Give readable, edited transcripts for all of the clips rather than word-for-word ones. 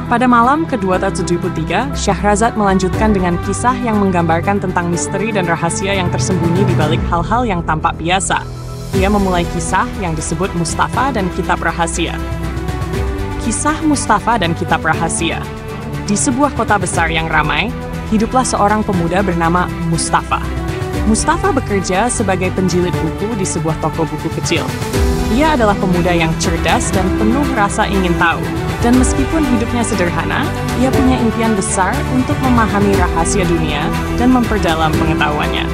Pada malam ke-273, Syahrazad melanjutkan dengan kisah yang menggambarkan tentang misteri dan rahasia yang tersembunyi di balik hal-hal yang tampak biasa. Ia memulai kisah yang disebut Mustafa dan Kitab Rahasia. Kisah Mustafa dan Kitab Rahasia. Di sebuah kota besar yang ramai, hiduplah seorang pemuda bernama Mustafa. Mustafa bekerja sebagai penjilid buku di sebuah toko buku kecil. Ia adalah pemuda yang cerdas dan penuh rasa ingin tahu. Dan meskipun hidupnya sederhana, ia punya impian besar untuk memahami rahasia dunia dan memperdalam pengetahuannya.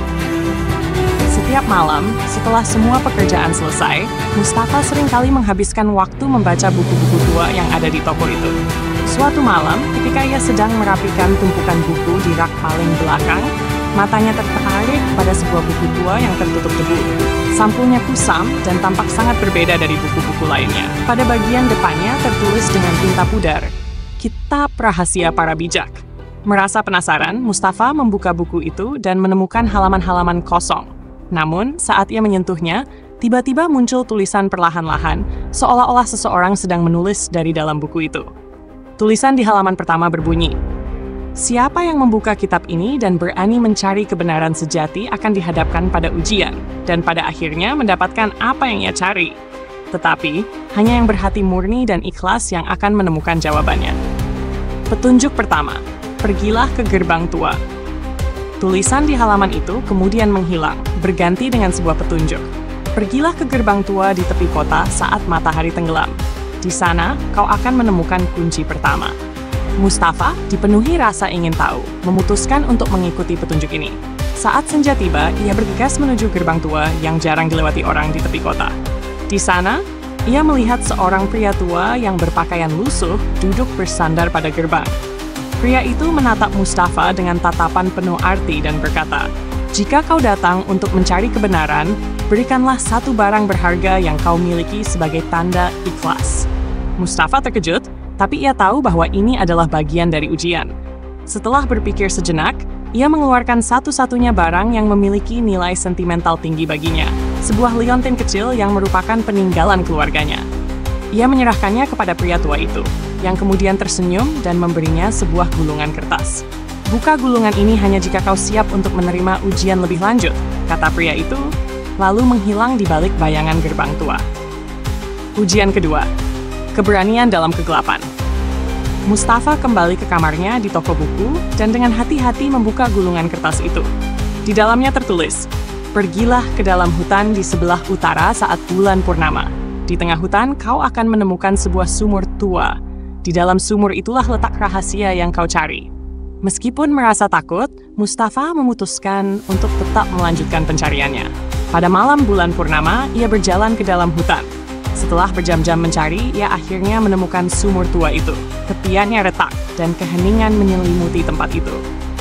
Setiap malam, setelah semua pekerjaan selesai, Mustafa seringkali menghabiskan waktu membaca buku-buku tua yang ada di toko itu. Suatu malam, ketika ia sedang merapikan tumpukan buku di rak paling belakang, matanya tertarik pada sebuah buku tua yang tertutup debu. Sampulnya kusam dan tampak sangat berbeda dari buku-buku lainnya. Pada bagian depannya tertulis dengan tinta pudar, Kitab Rahasia Para Bijak. Merasa penasaran, Mustafa membuka buku itu dan menemukan halaman-halaman kosong. Namun, saat ia menyentuhnya, tiba-tiba muncul tulisan perlahan-lahan, seolah-olah seseorang sedang menulis dari dalam buku itu. Tulisan di halaman pertama berbunyi, "Siapa yang membuka kitab ini dan berani mencari kebenaran sejati akan dihadapkan pada ujian, dan pada akhirnya mendapatkan apa yang ia cari. Tetapi, hanya yang berhati murni dan ikhlas yang akan menemukan jawabannya." Petunjuk pertama, pergilah ke gerbang tua. Tulisan di halaman itu kemudian menghilang, berganti dengan sebuah petunjuk. Pergilah ke gerbang tua di tepi kota saat matahari tenggelam. Di sana, kau akan menemukan kunci pertama. Mustafa dipenuhi rasa ingin tahu, memutuskan untuk mengikuti petunjuk ini. Saat senja tiba, ia bergegas menuju gerbang tua yang jarang dilewati orang di tepi kota. Di sana, ia melihat seorang pria tua yang berpakaian lusuh duduk bersandar pada gerbang. Pria itu menatap Mustafa dengan tatapan penuh arti dan berkata, "Jika kau datang untuk mencari kebenaran, berikanlah satu barang berharga yang kau miliki sebagai tanda ikhlas." Mustafa terkejut, tapi ia tahu bahwa ini adalah bagian dari ujian. Setelah berpikir sejenak, ia mengeluarkan satu-satunya barang yang memiliki nilai sentimental tinggi baginya, sebuah liontin kecil yang merupakan peninggalan keluarganya. Ia menyerahkannya kepada pria tua itu, yang kemudian tersenyum dan memberinya sebuah gulungan kertas. "Buka gulungan ini hanya jika kau siap untuk menerima ujian lebih lanjut," kata pria itu, lalu menghilang di balik bayangan gerbang tua. Ujian kedua. Keberanian dalam kegelapan. Mustafa kembali ke kamarnya di toko buku dan dengan hati-hati membuka gulungan kertas itu. Di dalamnya tertulis, "Pergilah ke dalam hutan di sebelah utara saat bulan purnama. Di tengah hutan kau akan menemukan sebuah sumur tua. Di dalam sumur itulah letak rahasia yang kau cari." Meskipun merasa takut, Mustafa memutuskan untuk tetap melanjutkan pencariannya. Pada malam bulan purnama, ia berjalan ke dalam hutan. Setelah berjam-jam mencari, ia akhirnya menemukan sumur tua itu. Tepiannya retak dan keheningan menyelimuti tempat itu.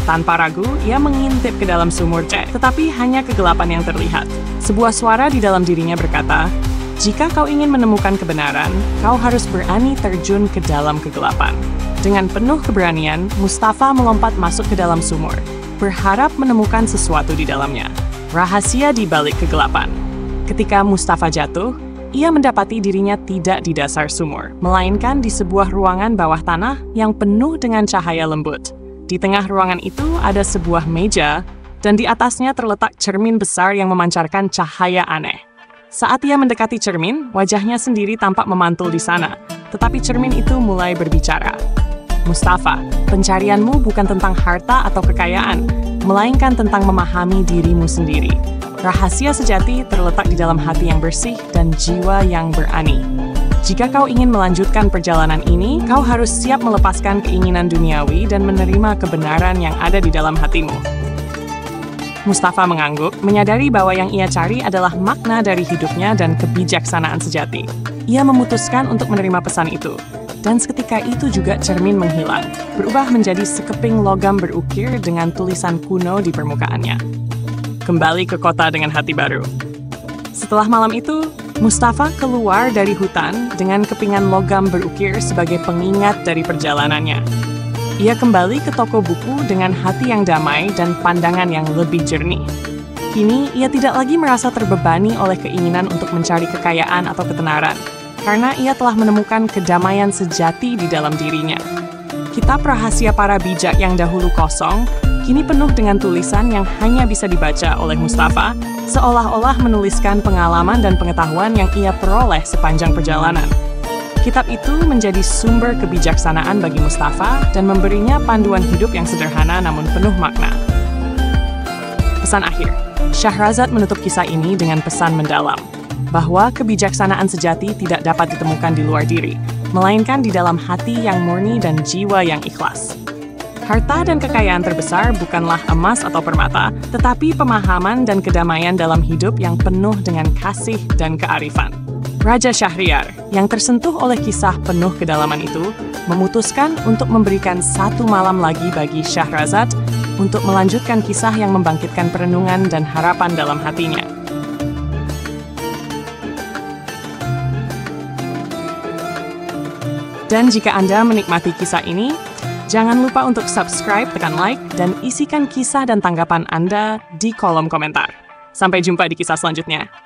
Tanpa ragu, ia mengintip ke dalam sumur, tetapi hanya kegelapan yang terlihat. Sebuah suara di dalam dirinya berkata, "Jika kau ingin menemukan kebenaran, kau harus berani terjun ke dalam kegelapan." Dengan penuh keberanian, Mustafa melompat masuk ke dalam sumur, berharap menemukan sesuatu di dalamnya. Rahasia di balik kegelapan. Ketika Mustafa jatuh, ia mendapati dirinya tidak di dasar sumur, melainkan di sebuah ruangan bawah tanah yang penuh dengan cahaya lembut. Di tengah ruangan itu ada sebuah meja, dan di atasnya terletak cermin besar yang memancarkan cahaya aneh. Saat ia mendekati cermin, wajahnya sendiri tampak memantul di sana, tetapi cermin itu mulai berbicara. "Mustafa, pencarianmu bukan tentang harta atau kekayaan, melainkan tentang memahami dirimu sendiri. Rahasia sejati terletak di dalam hati yang bersih dan jiwa yang berani. Jika kau ingin melanjutkan perjalanan ini, kau harus siap melepaskan keinginan duniawi dan menerima kebenaran yang ada di dalam hatimu." Mustafa mengangguk, menyadari bahwa yang ia cari adalah makna dari hidupnya dan kebijaksanaan sejati. Ia memutuskan untuk menerima pesan itu. Dan seketika itu juga cermin menghilang, berubah menjadi sekeping logam berukir dengan tulisan kuno di permukaannya. Kembali ke kota dengan hati baru. Setelah malam itu, Mustafa keluar dari hutan dengan kepingan logam berukir sebagai pengingat dari perjalanannya. Ia kembali ke toko buku dengan hati yang damai dan pandangan yang lebih jernih. Kini, ia tidak lagi merasa terbebani oleh keinginan untuk mencari kekayaan atau ketenaran, karena ia telah menemukan kedamaian sejati di dalam dirinya. Kitab rahasia para bijak yang dahulu kosong, kini penuh dengan tulisan yang hanya bisa dibaca oleh Mustafa, seolah-olah menuliskan pengalaman dan pengetahuan yang ia peroleh sepanjang perjalanan. Kitab itu menjadi sumber kebijaksanaan bagi Mustafa dan memberinya panduan hidup yang sederhana namun penuh makna. Pesan akhir, Syahrazad menutup kisah ini dengan pesan mendalam, bahwa kebijaksanaan sejati tidak dapat ditemukan di luar diri, melainkan di dalam hati yang murni dan jiwa yang ikhlas. Harta dan kekayaan terbesar bukanlah emas atau permata, tetapi pemahaman dan kedamaian dalam hidup yang penuh dengan kasih dan kearifan. Raja Syahriar, yang tersentuh oleh kisah penuh kedalaman itu, memutuskan untuk memberikan 1 malam lagi bagi Syahrazad untuk melanjutkan kisah yang membangkitkan perenungan dan harapan dalam hatinya. Dan jika Anda menikmati kisah ini, jangan lupa untuk subscribe, tekan like, dan isikan kisah dan tanggapan Anda di kolom komentar. Sampai jumpa di kisah selanjutnya.